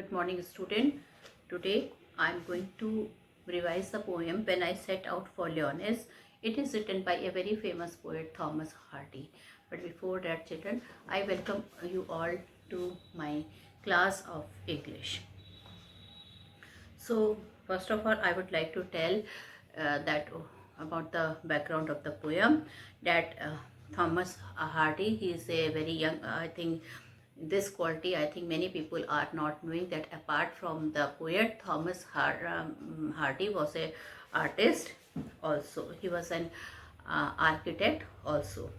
Good morning, student. Today I am going to revise the poem When I Set Out for Lyonesse. It is written by a very famous poet, Thomas Hardy. But before that, children, I welcome you all to my class of English. So, first of all, I would like to tell about the background of the poem. That Thomas Hardy, he is a very young, I think this quality, I think many people are not knowing that apart from the poet, Thomas Hardy was a artist also. He was an architect also.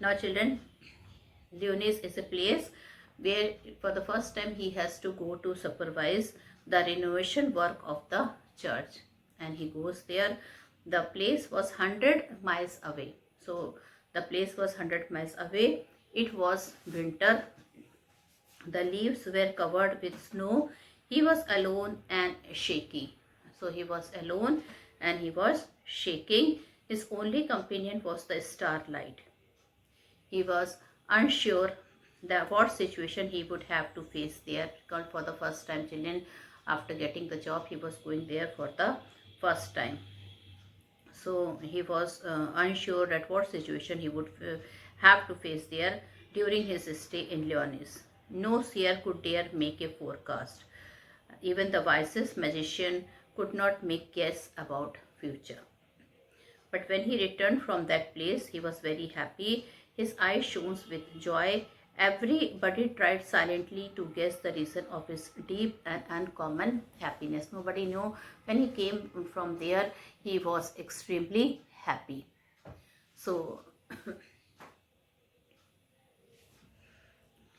Now children, Lyonesse is a place where for the first time he has to go to supervise the renovation work of the church, and he goes there. The place was 100 miles away. So the place was 100 miles away. It was winter. The leaves were covered with snow. He was alone and shaky. So he was alone and he was shaking. His only companion was the starlight. He was unsure that what situation he would have to face there, because for the first time, children, after getting the job, he was going there for the first time. So he was unsure at what situation he would have to face there during his stay in Lyonesse. No seer could dare make a forecast. Even the wisest magician could not make guess about future. But when he returned from that place, he was very happy. His eyes shone with joy. Everybody tried silently to guess the reason of his deep and uncommon happiness. Nobody knew. When he came from there, he was extremely happy. So,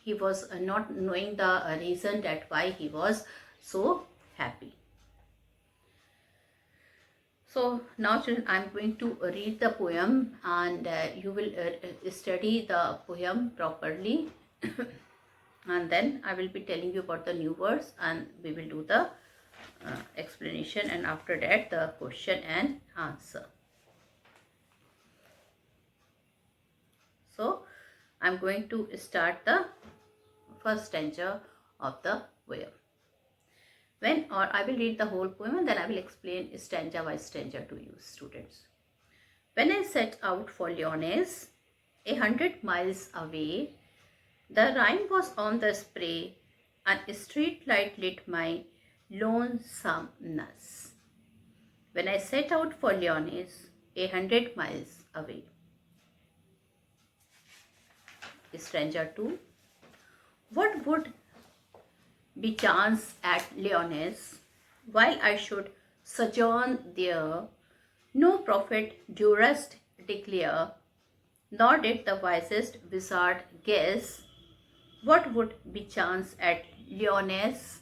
he was not knowing the reason that why he was so happy. So now children, I am going to read the poem, and you will study the poem properly and then I will be telling you about the new words, and we will do the explanation, and after that the question and answer. So I am going to start the first stanza of the poem. I will read the whole poem and then I will explain stanza by stanza to you, students. When I set out for Lyonesse, 100 miles away, the Rhine was on the spray and a street light lit my lonesomeness. When I set out for Lyonesse, 100 miles away. Stanza 2. What would be chance at Lyonesse, while I should sojourn there, no prophet durst declare, nor did the wisest wizard guess what would be chance at Lyonesse,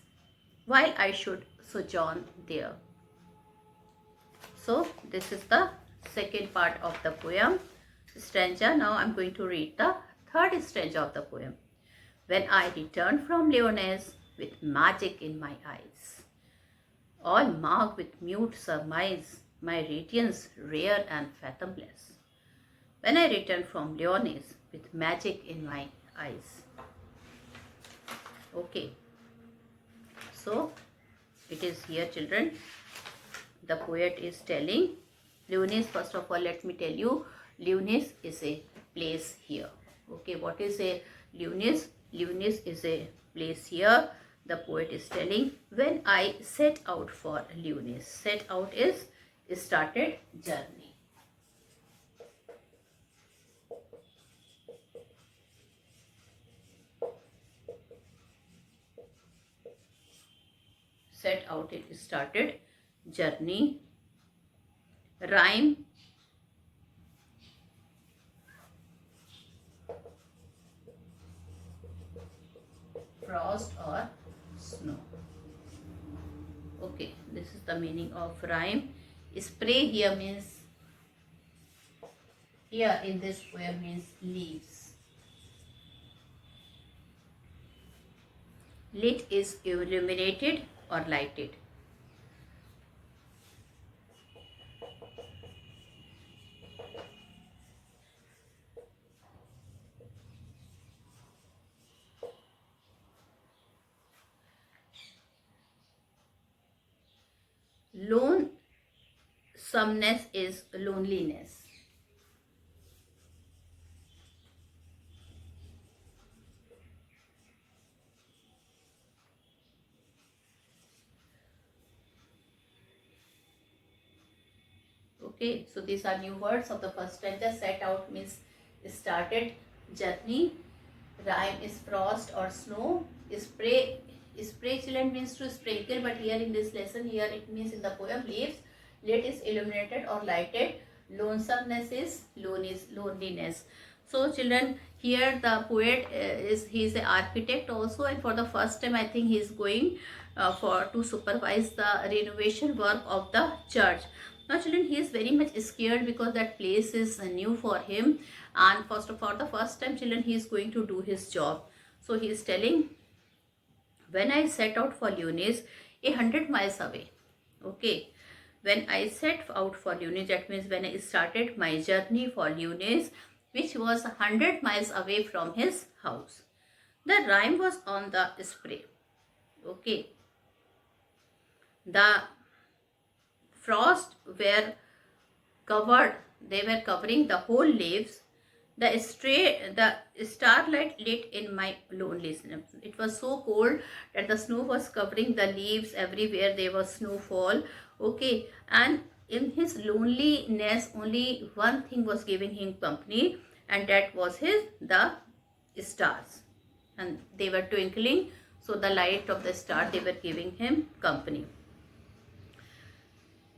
while I should sojourn there. So this is the second part of the poem stanza. Now I am going to read the third stanza of the poem. When I returned from Lyonesse with magic in my eyes, all marked with mute surmise, my radiance rare and fathomless. When I returned from Lyonesse with magic in my eyes. Okay. So it is here, children. The poet is telling Lyonesse. First of all, let me tell you, Lyonesse is a place here. Okay, what is a Lyonesse? Lyonesse is a place here. The poet is telling, when I set out for Lyonesse. Set out is started journey. Set out, it started journey. Rhyme. Frost or snow. Okay, this is the meaning of rhyme. Spray here means, here in this poem means leaves. Lit is illuminated or lighted. lonesomeness is loneliness. Okay, so these are new words of the first sentence. Set out means started, journey. Rhyme is frost or snow. Spray children means to sprinkle, but here in this lesson, here it means in the poem leaves. Lit is illuminated or lighted. Lonesomeness is loneliness. So children, here the poet he is an architect also, and for the first time I think he is going for to supervise the renovation work of the church. Now children, he is very much scared because that place is new for him, and first of all, the first time children, he is going to do his job. So he is telling, when I set out for Lunis, 100 miles away. Okay, when I set out for Lunis, that means when I started my journey for Lunis, which was 100 miles away from his house. The rhyme was on the spray. Okay, the frost were covered, they were covering the whole leaves. The starlight lit in my loneliness. It was so cold that the snow was covering the leaves everywhere. There was snowfall. Okay, and in his loneliness, only one thing was giving him company, and that was the stars, and they were twinkling. So the light of the star, they were giving him company.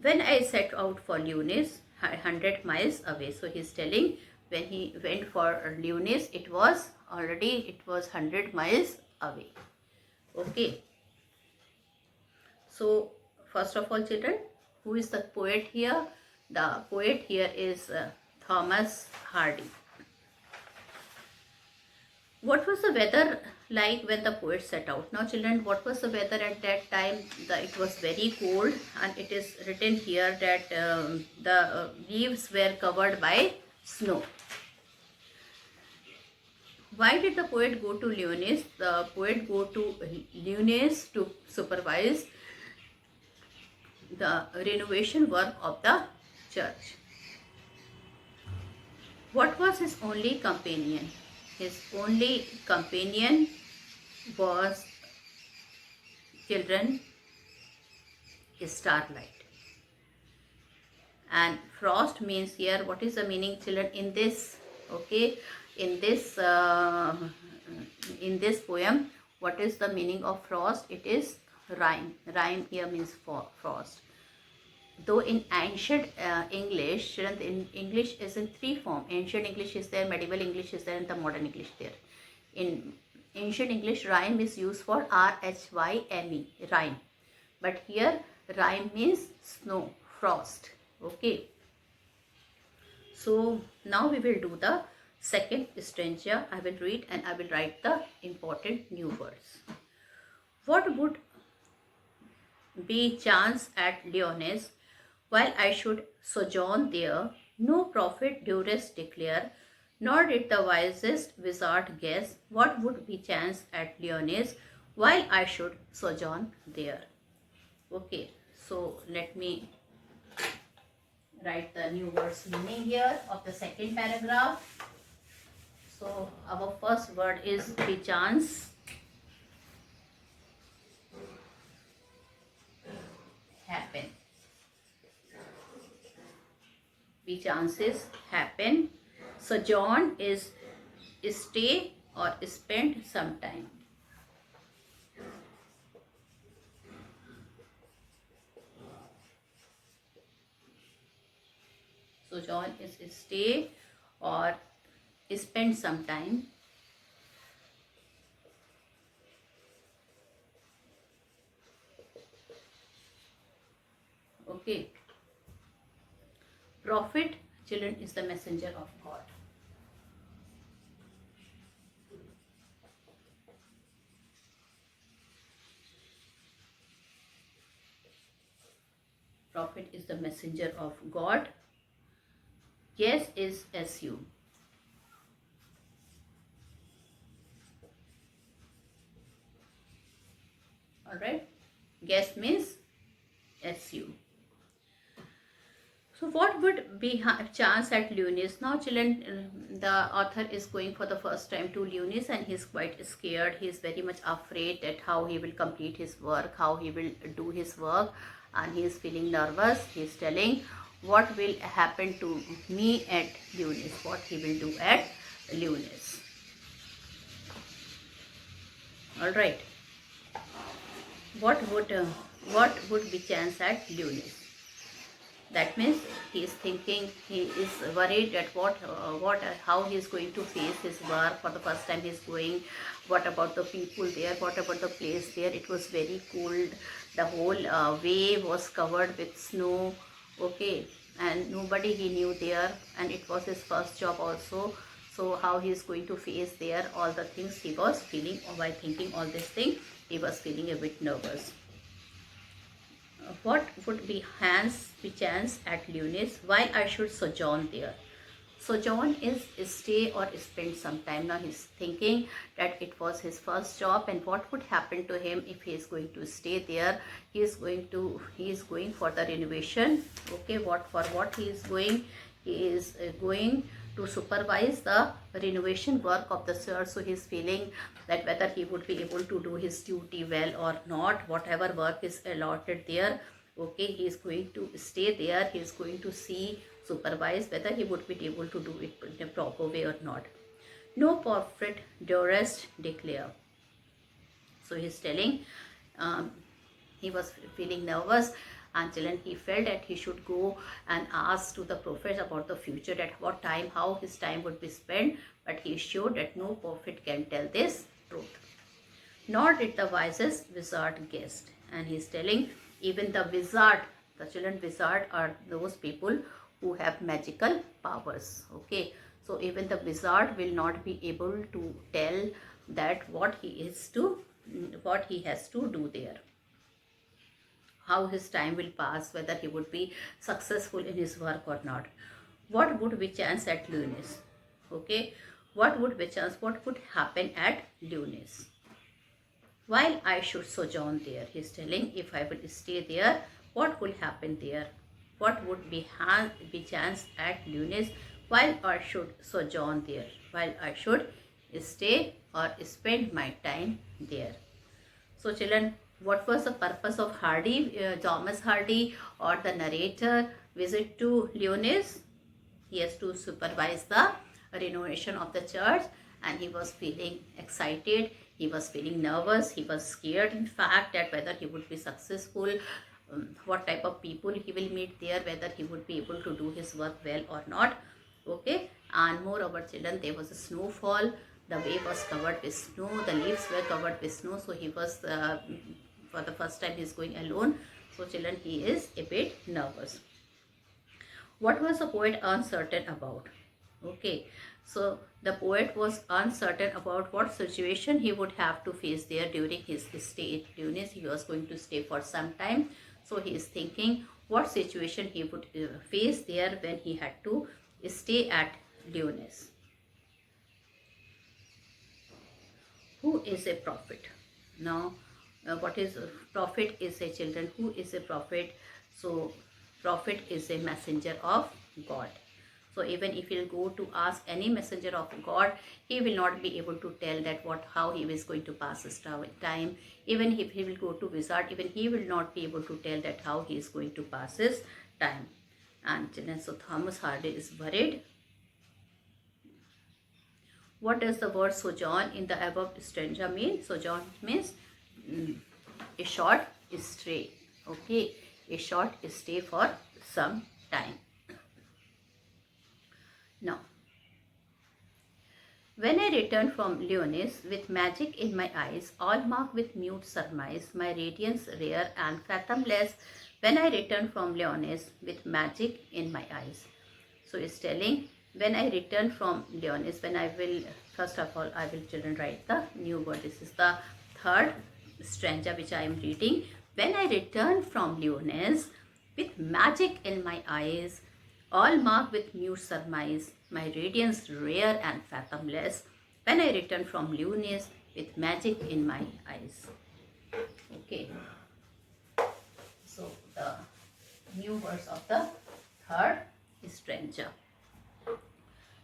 When I set out for Lunis, 100 miles away. So he's telling, when he went for Lunis, it was 100 miles away. Okay. So first of all, children, who is the poet here? The poet here is Thomas Hardy. What was the weather like when the poet set out? Now children, what was the weather at that time? It was very cold, and it is written here that the leaves were covered by snow. Why did the poet go to Lyonesse? The poet go to Lyonesse to supervise the renovation work of the church. What was his only companion? His only companion was, children, starlight. And frost means here, what is the meaning, children, in this? Okay, in this poem, what is the meaning of frost? It is rhyme. Rhyme here means frost. Though in ancient English, in English is in three forms. Ancient English is there, medieval English is there, and the modern English there. In ancient English, rhyme is used for rhyme, rhyme. But here, rhyme means snow, frost. Okay. So now we will do the second stanza. I will read and I will write the important new words. What would be chance at Lyonesse, while I should sojourn there? No prophet duress declare, nor did the wisest wizard guess what would be chance at Lyonesse, while I should sojourn there. Okay, so let me write the new words meaning here of the second paragraph. So our first word is chance. Happen. Chances happen. Sojourn is stay or spend some time. Sojourn is stay or spend some time. Okay. Prophet, children, is the messenger of God. Prophet is the messenger of God. Guess is assume. Alright. Guess means assume. what would be chance at Lunis? Now, children, the author is going for the first time to Lunis and he's quite scared. He's very much afraid that how he will complete his work, how he will do his work, and he is feeling nervous. He's telling what will happen to me at Lunis, what he will do at Lunis. All right. What would be chance at Lunis? That means he is thinking, he is worried at how he is going to face his work. For the first time he is going. What about the people there? What about the place there? It was very cold. The whole way was covered with snow. Okay, and nobody he knew there, and it was his first job also. So how he is going to face there? All the things he was feeling while thinking all this thing. He was feeling a bit nervous. What would be chance at Lunis while I should sojourn there? Sojourn is stay or spend some time. Now he's thinking that it was his first job, and what would happen to him if he is going to stay there. He is going for the renovation. Okay, what he is going? He is going to supervise the renovation work of the church. So he is feeling that whether he would be able to do his duty well or not, whatever work is allotted there. Okay, he is going to stay there. He is going to supervise whether he would be able to do it in a proper way or not. No prophet durst declare. So he is telling, he was feeling nervous, and children, he felt that he should go and ask to the prophet about the future, at what time, how his time would be spent. But he is sure that no prophet can tell this truth. Nor did the wisest wizard guess. And he is telling, even the wizard, the children, wizard are those people who have magical powers. Okay, so even the wizard will not be able to tell that what he has to do there, how his time will pass, whether he would be successful in his work or not. What would be chance at Lunis? Okay, what would be chance? What would happen at Lunis while I should sojourn there? He is telling, if I will stay there, what will happen there? What would be chance at Lunis while I should sojourn there, while I should stay or spend my time there? So children, what was the purpose of Thomas Hardy or the narrator visit to Lunis? He has to supervise the renovation of the church, and he was feeling excited. He was feeling nervous. He was scared, in fact, that whether he would be successful, what type of people he will meet there, whether he would be able to do his work well or not. Okay, and moreover, children, there was a snowfall. The way was covered with snow. The leaves were covered with snow. So he was, for the first time, he is going alone. So children, he is a bit nervous. What was the poet uncertain about? Okay, so the poet was uncertain about what situation he would have to face there during his stay at Lunis. He was going to stay for some time. So he is thinking what situation he would face there when he had to stay at Lunis. Who is a prophet? Now, what is a prophet? Is a children. Who is a prophet? So, prophet is a messenger of God. So, even if he'll go to ask any messenger of God, he will not be able to tell that how he is going to pass his time. Even if he will go to wizard, even he will not be able to tell that how he is going to pass his time. And children, so Thomas Hardy is worried. What does the word sojourn in the above stanza mean? Sojourn means a short stay. Okay, a short stay for some time. Now, when I returned from Lunis with magic in my eyes, all marked with mute surmise, my radiance rare and fathomless, when I returned from Lunis with magic in my eyes. So it's telling, when I return from Lunis, when I will, first of all, I will children write the new word. This is the third stanza which I am reading. When I return from Lunis with magic in my eyes, all marked with mute surmise, my radiance rare and fathomless, when I return from Lunis with magic in my eyes. Okay. So the new words of the third stranger.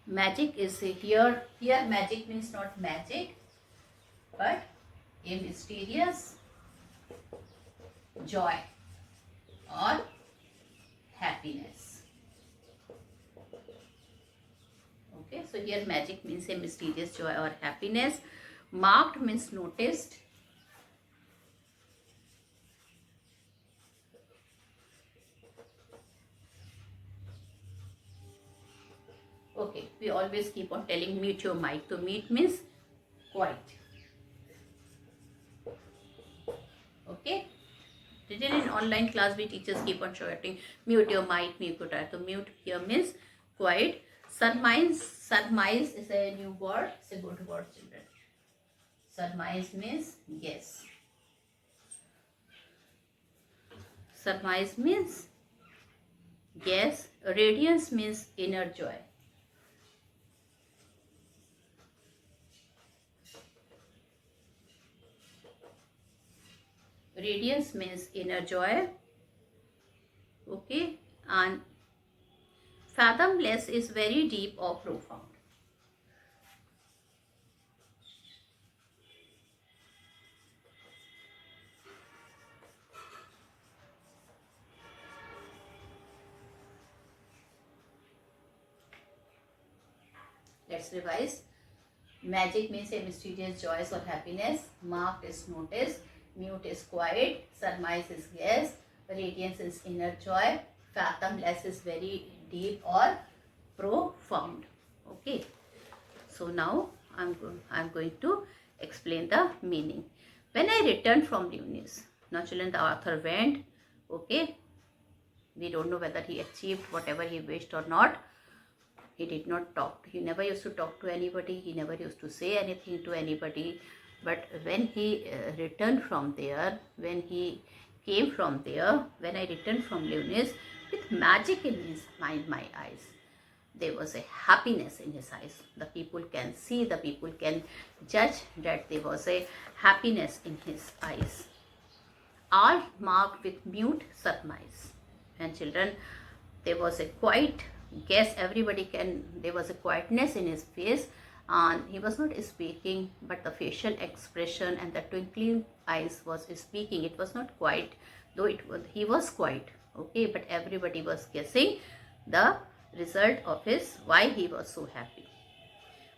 Magic is here. Here magic means not magic, but a mysterious joy or happiness. Okay, so here magic means a mysterious joy or happiness. Marked means noticed. Okay, we always keep on telling mute your mic. So mute means quiet. Okay. Written in online class, we teachers keep on shouting mute your mic, mute your mic. So mute here means quiet. Surmise is a new word. It's a good word, children. Surmise means guess. Surmise means guess. Radiance means inner joy. Radiance means inner joy. Okay, and fathomless is very deep or profound. Let's revise. Magic means a mysterious joy or happiness. Marked is noticed. Mute is quiet. Surmise is guess. Radiance is inner joy. Fathomless is very deep or profound. Okay. So now I'm going to explain the meaning. When I returned from Lunis, now children, the author went. Okay. We don't know whether he achieved whatever he wished or not. He did not talk. He never used to talk to anybody. He never used to say anything to anybody. But when he returned from there, when he came from there, when I returned from Lunis, with magic in my eyes, there was a happiness in his eyes. The people can see, the people can judge that there was a happiness in his eyes. All marked with mute surmise. And children, there was a quiet guess. Everybody can, there was a quietness in his face, and he was not speaking, but the facial expression and the twinkling eyes was speaking. It was not quiet, though he was quiet. Okay, but everybody was guessing the result of his, why he was so happy.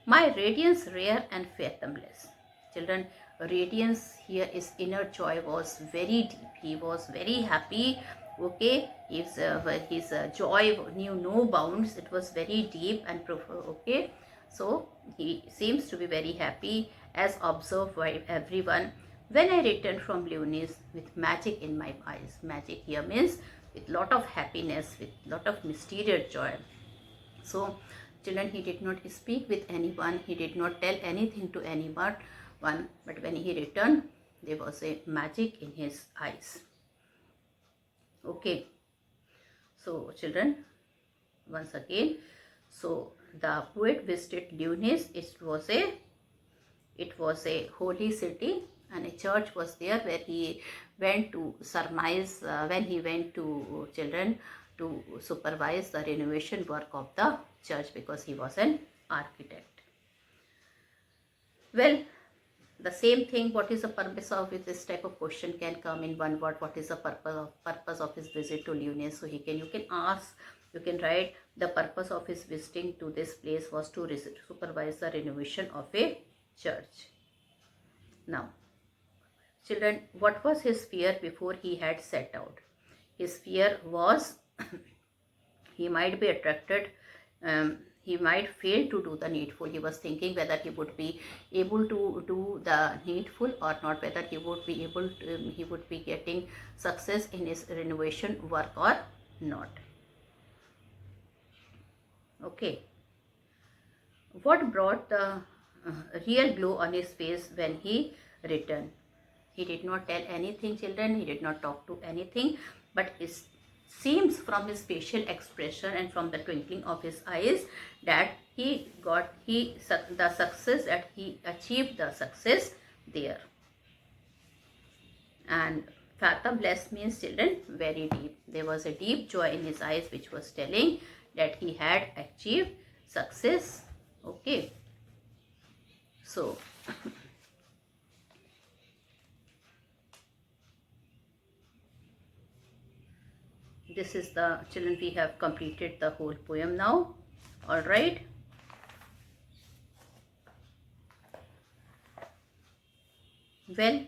My radiance rare and fathomless. Children, radiance here is inner joy was very deep. He was very happy. Okay, his joy knew no bounds. It was very deep and profound. Okay, so he seems to be very happy as observed by everyone. When I returned from Lunis with magic in my eyes. Magic here means with lot of happiness, with lot of mysterious joy. So children, he did not speak with anyone. He did not tell anything to anyone. But when he returned, there was a magic in his eyes. Okay, so children, once again, so the poet visited Lunis. It was a holy city, and a church was there where he went to surmise, when he went to children to supervise the renovation work of the church, because he was an architect. Well, the same thing, what is the purpose of it? This type of question can come in one word. What is the purpose of his visit to Lunis? So you can ask, you can write, the purpose of his visiting to this place was to supervise the renovation of a church. Now, children, what was his fear before he had set out? His fear was he might be attracted, he might fail to do the needful. He was thinking whether he would be able to do the needful or not, whether he would be able to, he would be getting success in his renovation work or not. Okay. What brought the real glow on his face when he returned? He did not tell anything, children. He did not talk to anything, but it seems from his facial expression and from the twinkling of his eyes that he the success, that he achieved the success there. And Fathomless means children very deep. There was a deep joy in his eyes which was telling that he had achieved success. Okay. So this is the children, we have completed the whole poem now. All right. Well,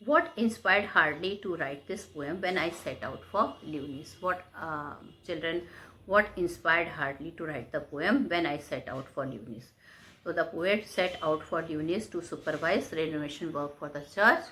what inspired Hardy to write this poem when I set out for Lunis? What children, what inspired Hardy to write the poem when I set out for Lunis? So the poet set out for Lunis to supervise renovation work for the church,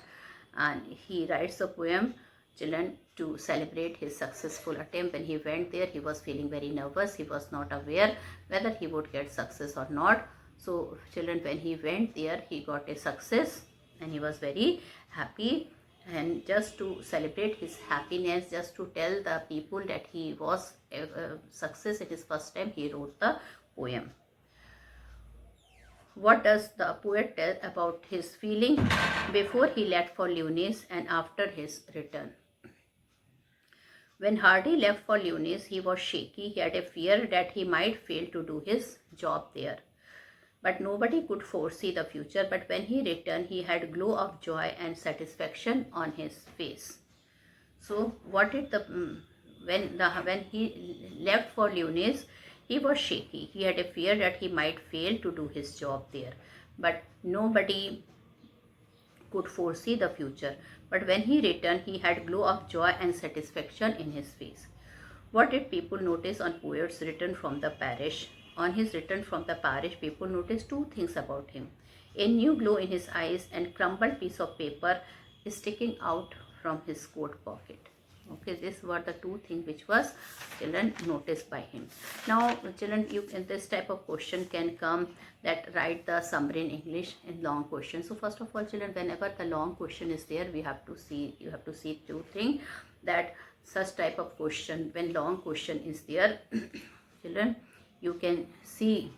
and he writes the poem, children, to celebrate his successful attempt. When he went there, he was feeling very nervous. He was not aware whether he would get success or not. So children, when he went there, he got a success and he was very happy. And just to celebrate his happiness, just to tell the people that he was a success at his first time, he wrote the poem. What does the poet tell about his feeling before he left for Lunis and after his return? When Hardy left for Lunis, he was shaky. He had a fear that he might fail to do his job there. But nobody could foresee the future. But when he returned, he had a glow of joy and satisfaction on his face. So what did the when he left for Lunis, he was shaky. He had a fear that he might fail to do his job there. But nobody could foresee the future. But when he returned, he had glow of joy and satisfaction in his face. What did people notice on poet's return from the parish? On his return from the parish, people noticed two things about him. A new glow in his eyes and crumbled piece of paper sticking out from his coat pocket. Okay, these were the two things which was children noticed by him. Now children, you in this type of question can come that write the summary in English in long question. So first of all children, whenever the long question is there, we have to see, you have to see two things, that such type of question, when long question is there children, you can see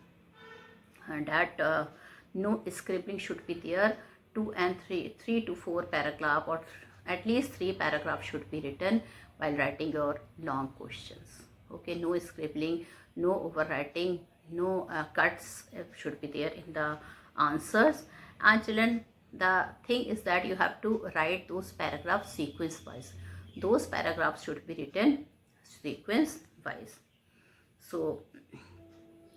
that no scribbling should be there. 2 and 3 to 4 paragraph, or at least 3 paragraphs should be written while writing your long questions. Okay, no scribbling, no overwriting, no cuts should be there in the answers. And children, the thing is that you have to write those paragraphs sequence wise. Those paragraphs should be written sequence wise. So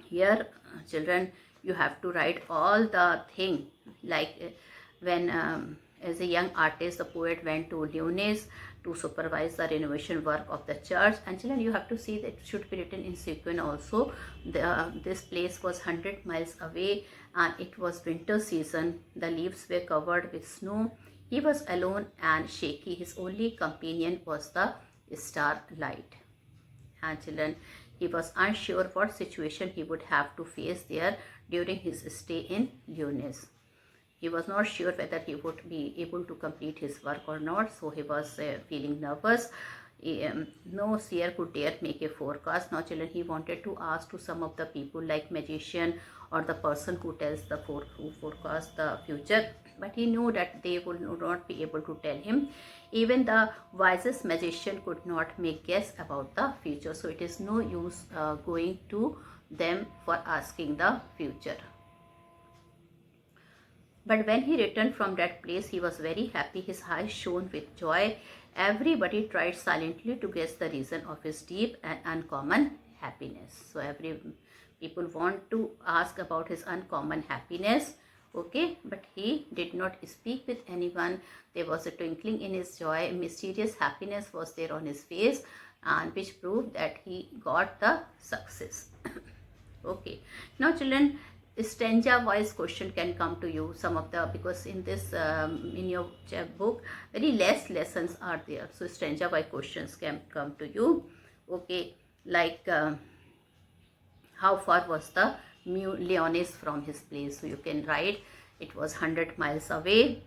here children, you have to write all the thing, like when as a young artist, the poet went to Lunis to supervise the renovation work of the church. And children, you have to see that it should be written in sequence also. This place was 100 miles away and it was winter season. The leaves were covered with snow. He was alone and shaky. His only companion was the starlight. And children, he was unsure what situation he would have to face there during his stay in Lunis. He was not sure whether he would be able to complete his work or not, so he was feeling nervous. No seer could dare make a forecast. Now children, he wanted to ask to some of the people like magician or the person who tells the who forecast the future, but he knew that they would not be able to tell him. Even the wisest magician could not make guess about the future, so it is no use going to them for asking the future. But when he returned from that place, he was very happy. His eyes shone with joy. Everybody tried silently to guess the reason of his deep and uncommon happiness. So people want to ask about his uncommon happiness. Okay, but he did not speak with anyone. There was a twinkling in his joy. Mysterious happiness was there on his face, and which proved that he got the success. Okay, now children, stanza wise question can come to you, some of the, because in this in your book very less lessons are there, so stanza wise questions can come to you. Okay, like how far was the Leonis from his place? So you can write it was 100 miles away.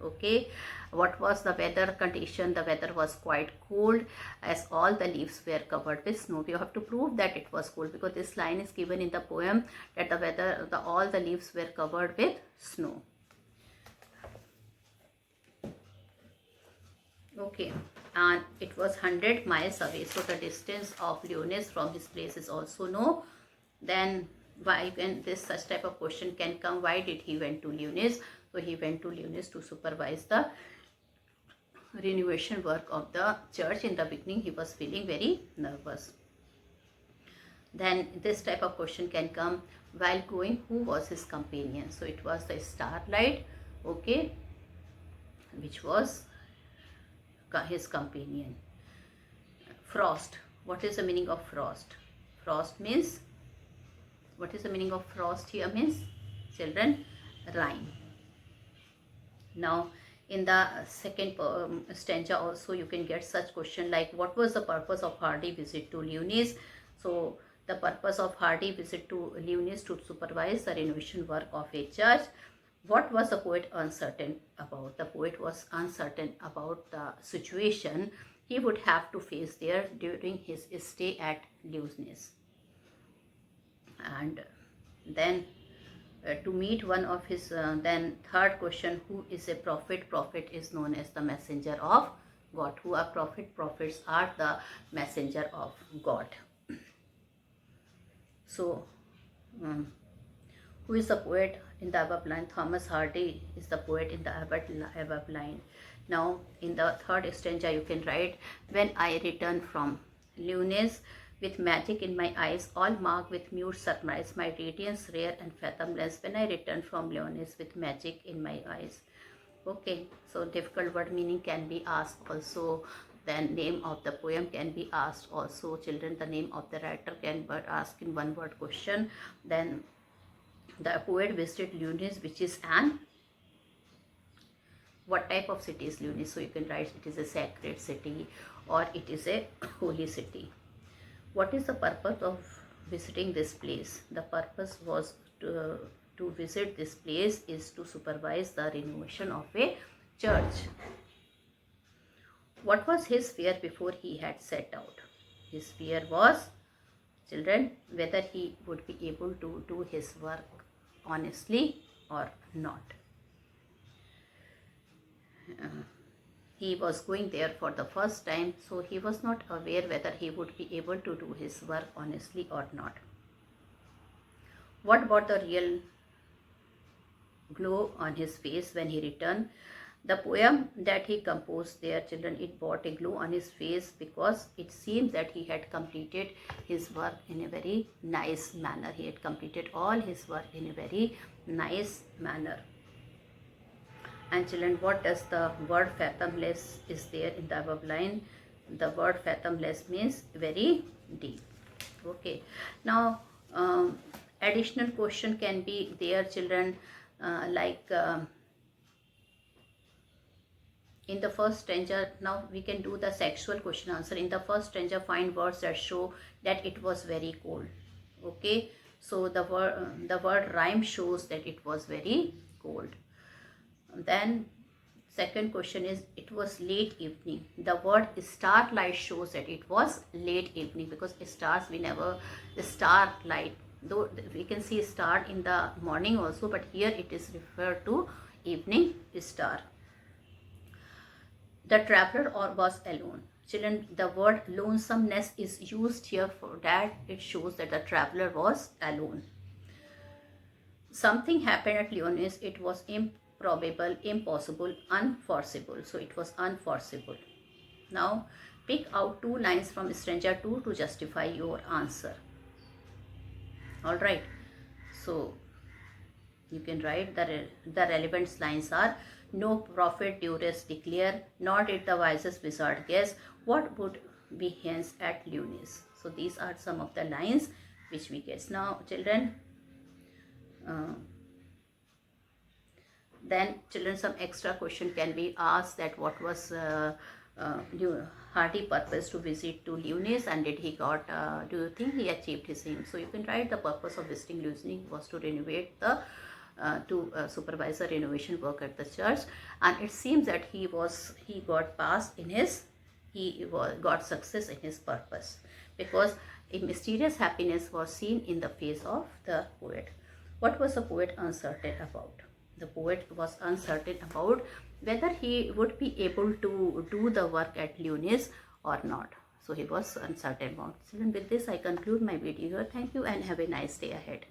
Okay, what was the weather condition? The weather was quite cold as all the leaves were covered with snow. You have to prove that it was cold because this line is given in the poem that the weather, all the leaves were covered with snow. Okay, and it was 100 miles away. So the distance of Lyonesse from his place is also no. Then why, when this such type of question can come, why did he went to Lyonesse? So he went to Lyonesse to supervise the renovation work of the church. In the beginning he was feeling very nervous. Then this type of question can come, while going, who was his companion? So it was the starlight, okay, which was his companion. Frost, what is the meaning of frost? Frost means, what is the meaning of frost here means, children? Rime. Now in the second stanza also you can get such question like, what was the purpose of Hardy visit to Lyonesse? So the purpose of Hardy visit to Lyonesse to supervise the renovation work of a church. What was the poet uncertain about? The poet was uncertain about the situation he would have to face there during his stay at Lyonesse. And then to meet one of his, then third question, who is a prophet? Prophet is known as the messenger of God. Who are prophet? Prophets are the messenger of God. So who is the poet in the above line? Thomas Hardy is the poet in the above line. Now in the third stanza you can write, when I return from Lyonesse with magic in my eyes, all marked with mute surprise, my radiance rare and fathomless, when I return from Lyonesse with magic in my eyes. Okay, so difficult word meaning can be asked also. Then name of the poem can be asked also, children. The name of the writer can be asked in one word question. Then the poet visited Lyonesse, which is an, what type of city is Lyonesse? So you can write it is a sacred city or it is a holy city. What is the purpose of visiting this place? The purpose was to visit this place is to supervise the renovation of a church. What was his fear before he had set out? His fear was, children, whether he would be able to do his work honestly or not. He was going there for the first time, so he was not aware whether he would be able to do his work honestly or not. What about the real glow on his face when he returned? The poem that he composed there, children, it brought a glow on his face because it seemed that he had completed his work in a very nice manner. He had completed all his work in a very nice manner. And children, what does the word fathomless is there in the above line? The word fathomless means very deep. Okay. Now, additional question can be there, children, in the first stanza. Now we can do the sexual question answer. In the first stanza, find words that show that it was very cold. Okay. So the word rhyme shows that it was very cold. Then second question is, it was late evening. The word starlight shows that it was late evening because stars, we never, the starlight, though we can see star in the morning also, but here it is referred to evening star. The traveler was alone. Children, the word lonesomeness is used here for that. It shows that the traveler was alone. Something happened at Lyonesse. It was improbable, impossible, unforeseeable. So it was unforeseeable. Now pick out 2 lines from stanza 2 to justify your answer. All right. So you can write the relevant lines are, no prophet duress declare, nor did the wisest wizard guess what would be hence at Lyonesse. So these are some of the lines which we get. Now children, then children, some extra question can be asked, that what was Hardy purpose to visit to Lyonesse, and did he got, do you think he achieved his aim? So you can write the purpose of visiting Lyonesse was to renovate the supervise the renovation work at the church, and it seems that he got passed in his, got success in his purpose, because a mysterious happiness was seen in the face of the poet. What was the poet uncertain about? The poet was uncertain about whether he would be able to do the work at Lunis or not. So he was uncertain about. So with this I conclude my video here. Thank you and have a nice day ahead.